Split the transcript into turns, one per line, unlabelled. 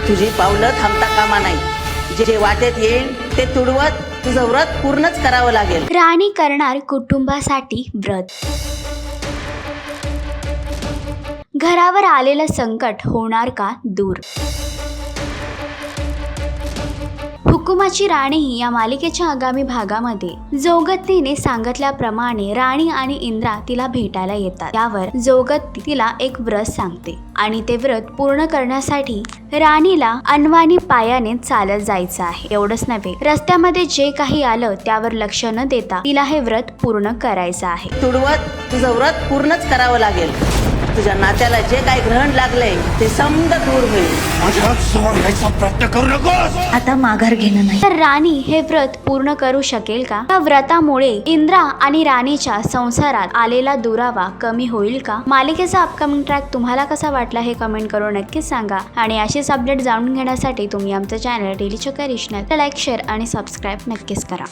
तुझी पावलं थांबता कामा नाही. जे वाटेत येईल ते तुडवत तुझं व्रत पूर्णच करावं लागेल.
राणी करणार कुटुंबासाठी व्रत. घरावर आलेलं संकट होणार का दूर? हुकुमाची राणी या मालिकेच्या आगामी भागामध्ये जोगत्तीने सांगितल्याप्रमाणे राणी आणि इंद्रा तिला भेटायला येतात. त्यावर जोगत्ती तिला एक व्रत सांगते आणि ते व्रत पूर्ण करण्यासाठी राणीला अनवाणी पायाने चालत जायचं आहे. एवढंच नव्हे, रस्त्यामध्ये जे काही आलं त्यावर लक्ष न देता तिला हे व्रत पूर्ण करायचं आहे.
तुडवत तुझं व्रत पूर्णच करावं लागेल. तुझ्या नात्याला जे काही ग्रहण लागलंय ते समद दूर होईल.
प्रयत्न करू नकोस.
आता माघार घेणं नाही. तर राणी हे व्रत पूर्ण करू शकेल का? या व्रतामुळे इंद्रा आणि राणीच्या संसारात आलेला दुरावा कमी होईल का? मालिकेचा अपकमिंग ट्रॅक तुम्हाला कसा वाटला हे कमेंट करून नक्कीच सांगा. आणि अशीच अपडेट जाणून घेण्यासाठी तुम्ही आमचं चॅनल डेली चक्कर लाईक, शेअर आणि सबस्क्राईब नक्कीच करा.